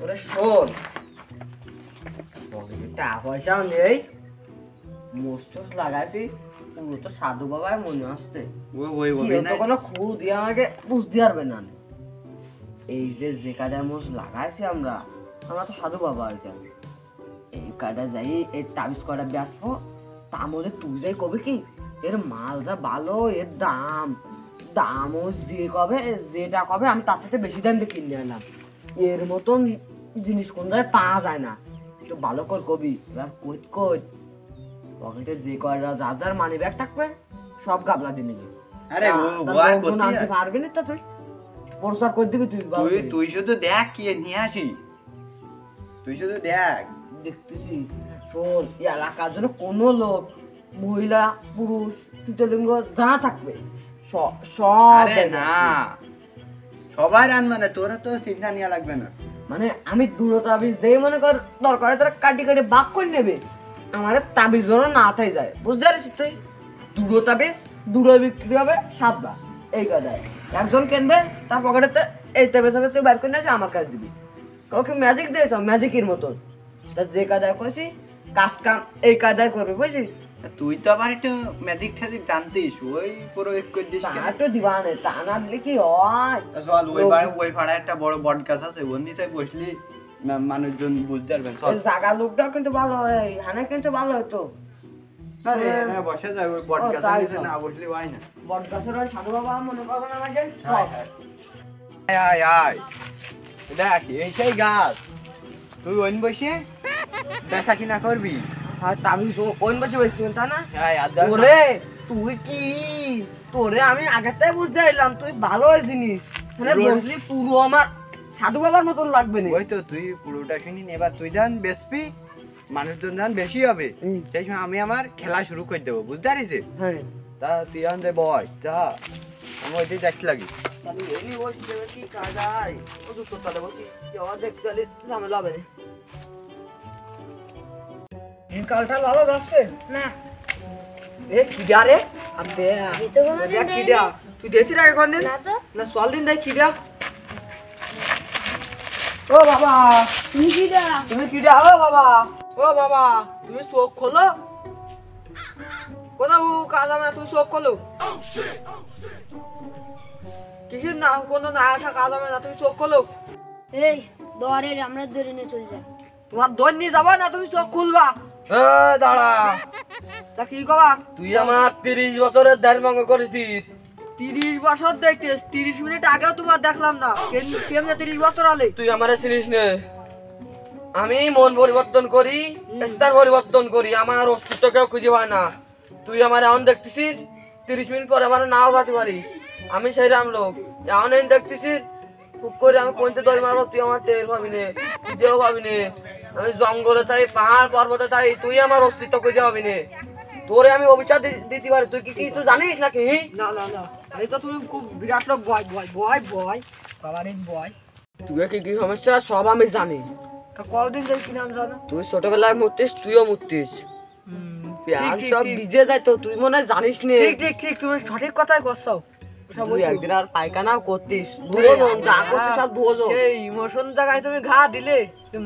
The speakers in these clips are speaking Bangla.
ওরে শোন, টাকা পয়সাও নেই, মোস্টোস লাগাইছি, পুরো তো সাধু বাবার মনে আসছে। কোনো খু দিয়ে আমাকে বুঝতে পারবে না। এই যে কাজের মোষ লাগাইছি আমরা তো সাধু বাবা হয়েছে। এই কাজে যাই এই তাবিজ করা বেসবো, তার মধ্যে তুই যাই কবে কি এর মালটা ভালো, এর দামও দিয়ে কবে, যেটা কবে আমি তার সাথে বেশি দাম দিয়ে কিনে আনলাম। এর মতন জিনিস কোন জায়গায় পাওয়া যায় না। একটু ভালো কর কবি, এবার কই পকেটে যে কয়টা যা যার মানি ব্যাগ থাকবে সব গাবলা দিয়ে নিবি। আরে আনতে পারবি না তো, তুই প্রচার করে দিবি। তুই শুধু দেখ কি নিয়ে আসি, তুই শুধু দেখ। দেখতেছি শোন, এলাকার জন্য কোনো লোক, মহিলা পুরুষ তৃতীয়লিঙ্গ যা থাকবে সব না সবাই রান, মানে তোরা তো চিন্তা নিয়ে লাগবে না। মানে আমি দুটো তাবিজ দেই, মনে কর দরকার তোরা কাটি কাটি বাক করে নেবে, আমার তাবিজ যেন না থাই যায়। বুঝতে পারছিস তুই? দুটো তাবিজ দুটো বিক্রি হবে 7 বার। এই কাদায় একজন কিনবে, তার পকেটেতে এই তাবিজ হবে, তুই বাইর করে নিয়ে আমার কাছে দিবি। কাউকে ম্যাজিক দিয়েছ, ম্যাজিকের মতন। তা যে কাদায় করেছি কাজ কাম এই কাদায় করবে, বুঝছিস? তুই তো আবার একটু ম্যাজিক ট্যাজিক জানতিস, ওই পুরো এক করে দিস। একটু দিবানে, তা না দিলে কি হয়? চল ওই পাড়ায় একটা বড় বট গাছ আছে, ওর নিচে বসলি মানুষজন বুঝতে পারবেন। জায়গা লোকটাও কিন্তু ভালো হয়, হানে কিন্তু ভালো হতো। বসে যায় ওই বট গাছের নিচে, না বসলি হয় না। বট গাছের ওই সাধু বাবা মনে করবেন আমাকে। দেখ এই সেই গাছ, তুই ওইন বসে বেচা কিনা করবি। তুই কি তোরে আমি আগেরটাই বুঝতে পারলাম, তুই ভালো জিনিস বসলি পুরো আমার সাধু বাবার মতন লাগবে না। ওই তো তুই পুরোটা শুনি, এবার তুই যান বেসবি, মানুষজন যান বেশি হবে, সেই সময় আমি আমার খেলা শুরু করে দেবো। বুঝতে পারিস? হ্যাঁ, তা তুই আন যে বয় যা, আমি ওইটাই দেখতে লাগি। কি কাজ হয় বলছি, দেখতে ঝামেলা হবে না। কালটা ভালো যাচ্ছে না। এ কিডা রে? কিডা তুই দেখছিস আগে কোনদিন? না চল দিন দেখ কিডা। ও বাবা তুমি কিডা? তুমি কিডা? ও বাবা, ও বাবা তুমি চোখ খোলো। কোথাও কাজ হবে না, তুমি চোখ খোলো। কিসের না কোনো না আসা কাজ হবে না, তুমি চোখ খোলো। এই দরে আমরা ধরে নিয়ে চলে যাই। তোমার দৌড় নিয়ে যাবা না, তুমি চোখ খুলবা। দাঁড়া, তা কি কবা? তুই আমার 30 বছরের ধ্যানভঙ্গ করেছিস। 30 বছর দেখছিস? 30 মিনিট আগেও তোমার দেখলাম না, কেমনে 30 বছর হলে? তুই আমারে চিনিস না। আমি মন পরিবর্তন করি, স্থান পরিবর্তন করি, আমার অস্তিত্ব কেউ খুঁজে পায় না। তুই আমার এখন দেখতেছিস, 30 মিনিট পরে আমার নাও পাতে পারিস। আমি সেই রাম লোক, এখন দেখতেছিস খুব করে আমি কোনতে দৌড় মারবো, তুই আমার টের পাবি না, খুঁজেও পাবি না। আমি জঙ্গলে তাই, পাহাড় পর্বতে তাই, তুই আমার অস্তিত্ব খুঁজে পাবি না। তোরে আমি অভিশাপ দিতে পারি, তুই কি কিছু জানিস নাকি? না না না, এই তো তুমি খুব বিরাট লোক। বয় বয় বয় বয় বাবারে বয়। তুই কি কি সমস্যা সব আমি জানি। কতদিন ধরে কি নাম জানো? তুই ছোটবেলায় মরতিস, তুইও মরতিস। সব ভিজে যায় তো, তুই মনে হয় জানিস না। ঠিক ঠিক ঠিক, তুমি সঠিক কথাই করছো। তুই একদিন আর পায়খানাও করতিস, যা করছিস সব ধোজো। সেই ইমোশন জায়গায় তুমি ঘা দিলে,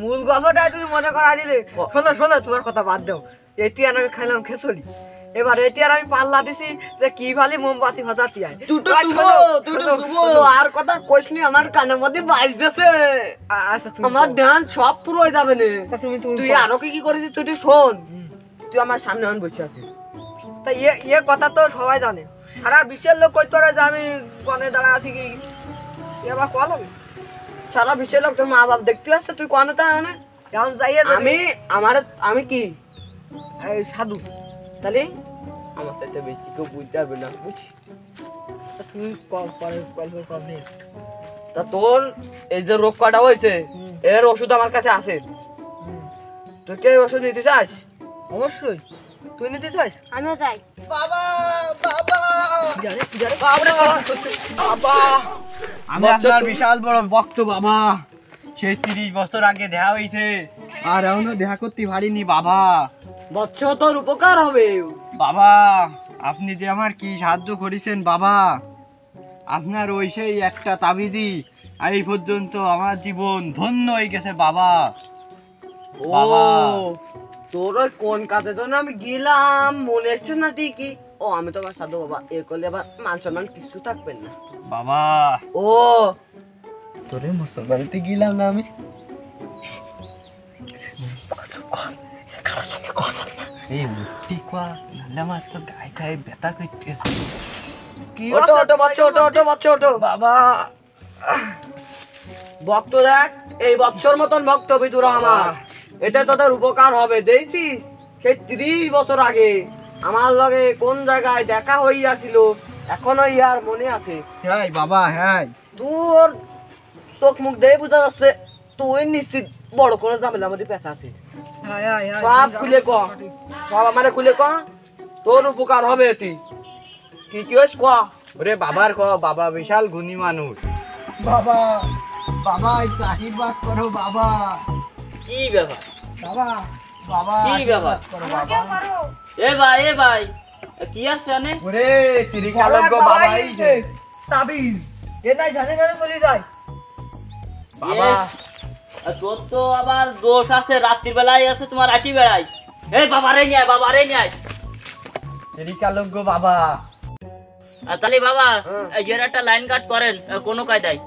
মূল গল্পটাই তুমি মনে করা দিলে। শোনো শোনো, তোমার কথা বাদ দাও। এটি আর আমি খাইলাম খেসুরি, এবার এটি আর আমি পাল্লা দিছি যে কি ভালি মোমবাতি ভাজাতি হয়। আর কথা কইসনি, আমার কানের মধ্যে বাজতেছে। আচ্ছা, আমার ধ্যান সব পুরো হয়ে যাবে না। তুই আরো কি কি করেছিস তুই শোন। তুই আমার সামনে আমি বসে আছিস, তা ইয়ে কথা তো সবাই জানে, সারা বিশ্বের লোক কইতে পারে যে আমি কনে দাঁড়া আছি। কি এবার কল সারা বিশ্বের লোক তোর মা বাপ দেখতে আসছে, তুই কনে তা না এখন যাই। আমি কি সাধু, তাহলে আমার সাথে বেশি কেউ বুঝতে পারবে না, বুঝছি? তুমি তা তোর এই যে রোগ কাটা হয়েছে, এর ওষুধ আমার কাছে আছে। তুই কে ওষুধ নিতে চাস? অবশ্যই তুই নিতে চাস। আমিও চাই। বাবা বাবা, বাবা আমি আপনার বিশাল বড় ভক্ত বাবা। সেই 30 বছর আগে দেখা হয়েছে, আর এখনো দেখা করতে পারিনি বাবা। বচ্চ তোর উপকার হবে বাবা। আপনি যে আমার কি সাহায্য করেছেন বাবা, আপনার ওই সেই একটা তাবিজি এই পর্যন্ত আমার জীবন ধন্য হয়ে গেছে বাবা। ও বাবা। তোর ওই কোন কাজের জন্য আমি গেলাম মনে আসছে না ঠিকই। ও আমি তো আমার সাধু বাবা, এ করলে আবার মান সম্মান কিছু থাকবেন না বাবা। ও তোরে মুসলমানিতে গেলাম না আমি। এই মুক্তি কোয়া নাহলে আমার তো গায়ে গায়ে ব্যথা করতে। কি ওটো ওটো বাচ্চা ওটো ওটো বাচ্চা ওটো বাবা ভক্ত দেখ, এই বৎসর মতন ভক্ত হবি তোরা আমার। এটা তোদের উপকার হবে। দেখছিস সেই 30 বছর আগে আমার লগে কোন জায়গায় দেখা হইয়াছিল, এখনো ইহার মনে আছে। হ্যাঁ বাবা হ্যাঁ। তোর চোখ মুখ দিয়ে বোঝা যাচ্ছে তুই নিশ্চিত বড় করে ঝামেলার মধ্যে পেঁচা আছে। সব খুলে ক, সব আমারে খুলে ক, তোর উপকার হবে। তুই কি কি হইস ক। ওরে বাবার ক, বাবা বিশাল গুণী মানুষ। বাবা বাবা একটু আশীর্বাদ করো বাবা। কি ব্যাপার বাবা বাবা কি ব্যাপার? করো বাবা। এ ভাই কি আছে জানে? ওরে ত্রিকালজ্ঞ বাবা আইছে। তাবিজ এ নাই জানে জানে চলে যায় বাবা তোর তো আবার দোষ আছে, রাত্রির বেলায় আছে তোমার রাতি বেলায়। এই বাবারে নিয়ে ত্রিকালজ্ঞ বাবা। তাহলে বাবা হ্যাঁ। এই যে একটা লাইন কাট করেন কোনো কায়দায়।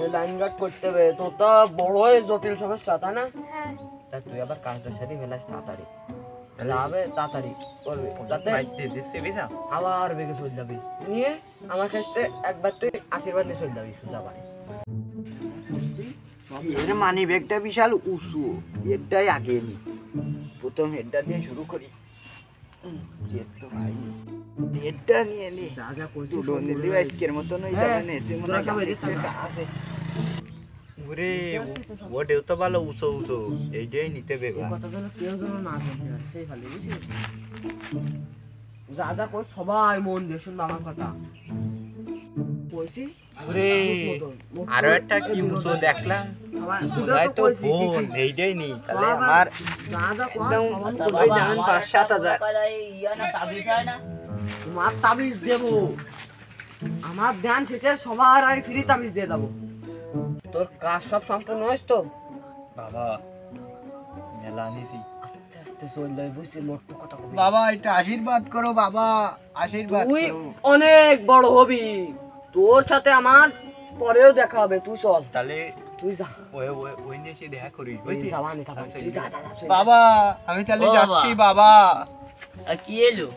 এই লাইন গার্ড করতে হবে। তোর তো বড়ই জটিল সমস্যা তাই না? তা তুই আবার কাজটা সেরে ফেলাস তাড়াতাড়ি, যাবে তাড়াতাড়ি করবে যাতে আবার বেগে চলে যাবি। নিয়ে আমার কাছে একবার তুই আশীর্বাদ নিয়ে চলে যাবি সোজা বাড়ি। এর মানি ব্যাগটা বিশাল উঁচু, এরটাই আগে নি। প্রথম হেডটা দিয়ে শুরু করি। হেডটা নিয়ে নি। যা যা করছিস তুলো নিলি আজকের মতন হয়ে যাবে না। তুই মনে আছে ওরে ওটাও তো ভালো উঁচু উঁচু, এইটাই নিতে বেবা। কথা যেন কেউ যেন না শুনতে পারে, সেই ভালো বুঝছিস? যা যা কর সবাই মন দিয়ে শুনবে আমার কথা। বলছি ওরে আরো একটা কি উঁচু দেখলাম, বোধহয় তো ফোন এইটাই নি। তাহলে আমার যা যা কর একদম সবাই ওই যেমন 5-7 হাজার। তোমার তাবিজ দেবো। আমার ধ্যান শেষে সবার আগে ফ্রি তাবিজ দিয়ে দেবো। তোর কাজ সব সম্পূর্ণ হয়েছে তো? বাবা মেলা নিছি। আস্তে আস্তে চল যাই বুঝছিস, মোট কথা কবি। বাবা এটা আশীর্বাদ করো বাবা, আশীর্বাদ তুই করো। অনেক বড় হবি, তোর সাথে আমার পরেও দেখা হবে। তুই চল, তাহলে তুই যা। ওই নিয়ে এসে দেখা করিস তুই বুঝছিস? যাবা নি থাকবা, তুই যা যা যা। বাবা আমি তাহলে ও বাবা। যাচ্ছি বাবা। কি এলো?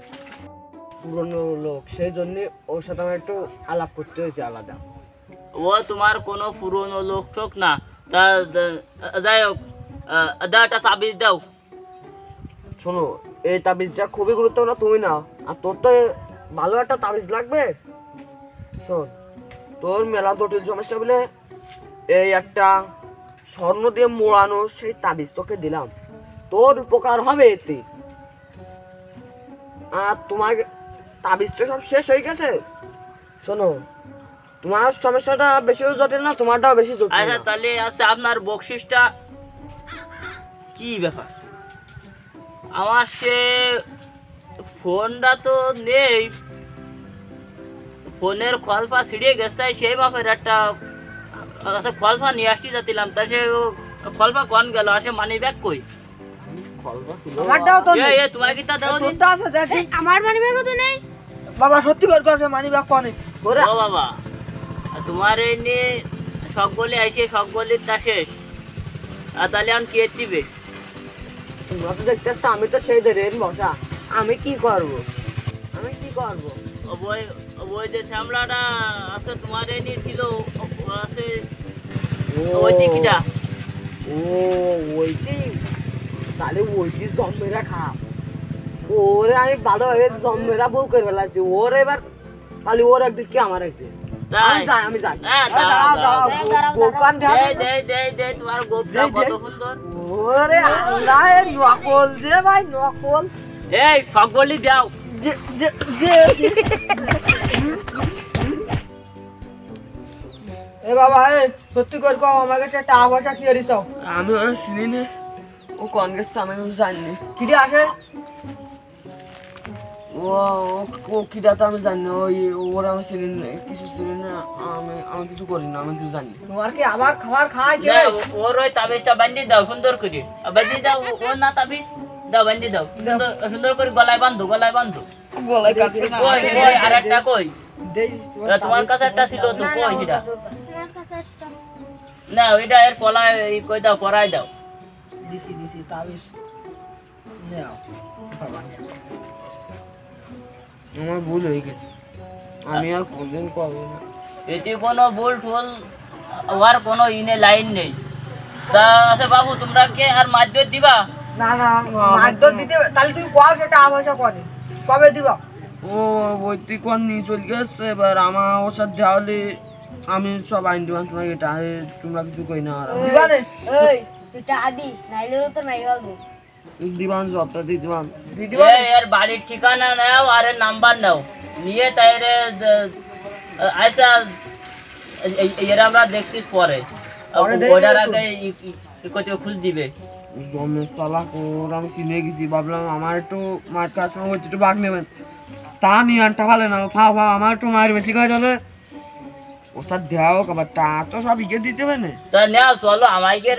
পুরনো লোক, সেই জন্য ওর সাথে আমার একটু আলাপ করতে হয়েছে আলাদা। ও তোমার কোনো পুরনো লোক ঠোক না। তা যাই হোক, দাও একটা তাবিজ দাও। শোনো, এই তাবিজটা খুবই গুরুত্বপূর্ণ, তুমি নাও। আর তোর তো ভালো একটা তাবিজ লাগবে। শোন, তোর মেলা জটিল সমস্যা বলে এই একটা স্বর্ণ দিয়ে মোড়ানো সেই তাবিজ তোকে দিলাম। তোর উপকার হবে এতে। আর তোমার তাবিজটা সব শেষ হয়ে গেছে। শোনো, তোমার সমস্যাটা বেশি জটিল না, তোমারটাও বেশি জটিল আচ্ছা না। তাহলে আছে আপনার বকশিসটা কি ব্যাপার? আমার সে ফোনটা তো নেই, ফোনের কলপা ছিঁড়িয়ে গেছে, তাই সেই মাপের একটা আচ্ছা কলপা নিয়ে আসতে যাচ্ছিলাম। তা সে কলপা কন গেল, আসে মানি ব্যাগ কই? আমারটাও তো নেই। তোমার কি তা দাও দিন? তোরটা আছে দেখি। আমার মানি ব্যাগ তো নেই। বাবা সত্যি করে কথা, মানি ব্যাগ কোনে? ওরে ও বাবা, আর তোমার এই নিয়ে সকলে আইসে সকলের তা শেষ। আর তাহলে আমি কে দিবে? তোমরা তো দেখতেছ আমি তো সেই রেন বসা। আমি কি করব? আমি কি করব? ওই যে শ্যামলাটা আছে তোমার এই নিয়ে ছিল, আছে ও ওই দিকটা। ও ওইটি, তাহলে ওইটি জম্মেরা খা। ওরে আমি ভালোভাবে জম্মেরা বউ করে ফেলাচ্ছি। ওর এবার তাহলে ওর একদিন কি আমার একদিন। তাই? আমি যাই। হ্যাঁ, দাঁড়াও দাঁড়াও, দাঁড়াও, দাঁড়াও, দোকান দে তোমার গোপটা দে, দে। কত সুন্দর। ওরে আল্লাহ, নকল যে ভাই, নকল। এই সকলি দাও। যে যে যে এ বাবা, এ সত্যি করে কও, আমার কাছে টাকা পয়সা কি করিস? আমি ওরা চিনি না। ও কোন গেছে আমি জানি। কি দিয়ে আসে? ও ও কিটা তো আমি জানি না, ওই ওরা আমি চিনি না, কিছু চিনি না, আমি কিছু করি না, আমি কিছু জানি না। তোমার কি আমার খাবার খায় না, ওর ওই তাবিজটা বান্ধি দাও সুন্দর করে, বান্ধি দাও। ও না তাবিজ দাও, বান্ধি দাও সুন্দর করে, গলায় বান্ধো, গলায় বান্ধো। গলায় কাটবে না। কই কই আর একটা কই? দেই তোমার কাছে একটা ছিল তো, কই সেটা? আমার কাছে একটা না ওইটা এর পলায় কই দাও, পরাই দাও। দিছি তাবিজ নাও বাবা। আমার ভুল হয়ে গেছে, আমি আর কোনদিন করবো না। এটি কোনো ভুল টুল হওয়ার কোনো ইনে লাইন নেই। তা আচ্ছা বাবু, তোমরা কে আর মারধর দিবা? না না মারধর দিতে, তাহলে তুমি কও সেটা আভাসা করে কবে দিবা? ও বইতে কোন নিয়ে চলে গেছে, এবার আমার ওর সাথে যাওয়ালে আমি সব আইন দিবান তোমাকে, এটা তোমরা কিছু কই না। আর দিবা নে এই তুই টাকা দি, নাইলে তো নাই হবো। দিবান সবটা দিবান এর বাড়ির ঠিকানা নাও আর এর নাম্বার নাও, নিয়ে তাইরে আচ্ছা এরা আমরা দেখছিস পরে, ওইটার আগে খুঁজ দিবে। গমেশ তলা কোর আমি চিনে গেছি, ভাবলাম আমার একটু মার কাজ হচ্ছে, একটু বাঘ নেবেন, তা আমি আনটা ভালো না ফা আমার একটু মায়ের বেশি খাওয়া চলে ওর সাথে দেওয়া হোক, আবার তা তো সব ইকে দিতে হবে না। তা নেও চলো, আমাকে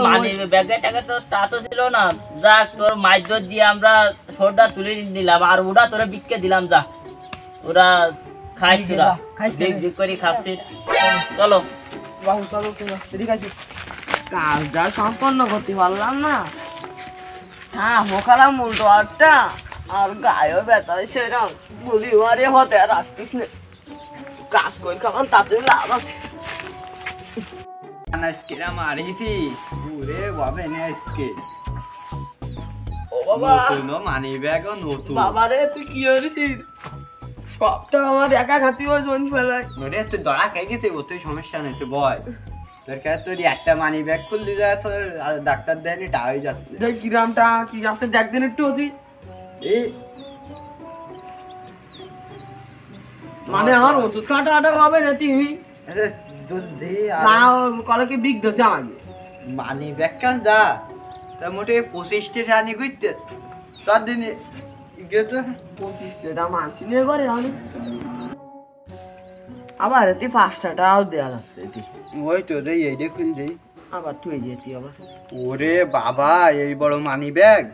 মানি ব্যাগে টাকা তো তা তো ছিল না। যাক, তোর মাইজর দিয়ে আমরা ছোটটা তুলে নিলাম, আর ওটা তোরা বিক্কে দিলাম। যা, ওরা খাইস, তোরা বিক করে খাচ্ছিস। চলো বাবু চলো, ঠিক আছে। কাজটা সম্পন্ন করতে পারলাম না, হ্যাঁ হোকালাম উল্টো একটা, আর গায়েও ব্যথা হয়েছে, এরকম গুলি মারে হতে আর রাখতিস না, কাজ করে খাবার তাতে লাভ আছে। মারিছি ওরে বাবা, এনে আজকে ও বাবা, মানি ব্যাগ নতুন। বাবা রে তুই কি হয়েছিস? সবটা আমার একা খাতি হয়ে জন ফেলায়। ওরে তুই দড়া খেয়ে গেছে, ও তুই সমস্যা নেই, তুই বয়। তোর কাছে তোর একটা মানি ব্যাগ খুললি যায়, তোর ডাক্তার দেয়নি টা হয়ে যাচ্ছে। দেখ কিরামটা কি আছে, দেখদিন একটু অতি মানে আমার ওষুধ খাটা আটা হবে না তুমি দুধ দি না কলকে বিগ দোষে আমাকে মানি ব্যাগ কান যা, তা মোটে 25টা রানি করতে তার দিনে গেছে 25টা মানছি নিয়ে করে আমি আবার এতে 5 টাকাও দেওয়া যাচ্ছে এতে। ওই তো রে, এইটা খুল দেই। আবার তুই যেতি আবার ওরে বাবা, এই বড় মানি ব্যাগ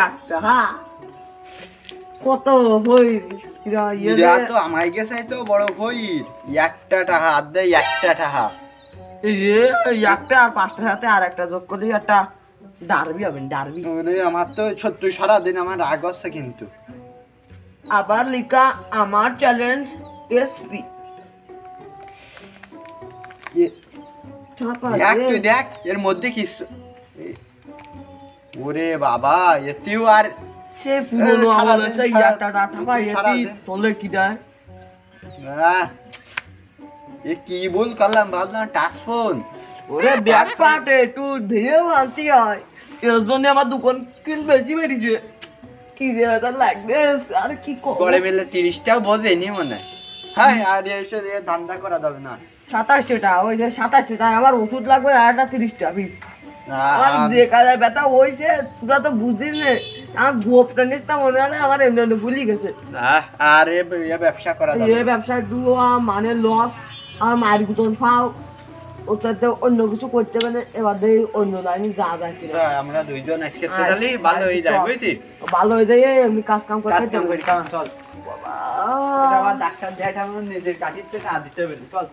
একটা হ্যাঁ কত বই তো আমার গেছে তো বড় ভইর, একটা টাকা আর দেয়, একটা টাকা একটা আর 5 টাকাতে আর একটা যোগ করে একটা ডারবি হবে, ডারবি। ওরে আমার তো সত্যি সারাদিন আমার রাগ হচ্ছে কিন্তু। আবার লিখা আমার চ্যালেঞ্জ এসপি তুই দেখ এর মধ্যে কিছু। ওরে বাবা, এতেও আর সে পুরনো আমলের সেই একটা ডাটা পাই এতি তোলে কি দেয়। এ কি ভুল করলাম, ভাবলাম টাচ ফোন। ওরে ব্যাগ পাটে একটু ধীরে ভালতি হয়, এর জন্য আমার দোকান কিল বেশি বেরিয়েছে। কি রে এটা লাগবে, আর কি করে মিলে 30টাও বোঝেনি মনে হয়। হ্যাঁ, আর এসে ধান্দা করা যাবে না। 27 টাকা, ওই যে 27 টাকা আমার ওষুধ লাগবে, আর একটা 30 টাকা পিস। আমার দেখা যায় ব্যথা হয়েছে, তোরা তো বুঝিস না, আমার গোপটা নিস্তা মনে হয় আমার এমনি ভুলি গেছে। আর এ ব্যবসা করা যাবে এই ব্যবসায় দুয়া মানে লস, আর মায়ের গুতন ফাও, ওটাতে অন্য কিছু করতে পারে। এবার দেখি অন্য লাইনে যা যায় কিনা। আমরা দুইজন আজকে টোটালি ভালো হয়ে যায়, বুঝছিস? ভালো হয়ে যায়, এমনি কাজ কাম করতে কাজ কাম করি, কারণ চল বাবা এটা আবার ডাক্তার দেখানো, নিজের কাটিতে তা দিতে হবে, চল।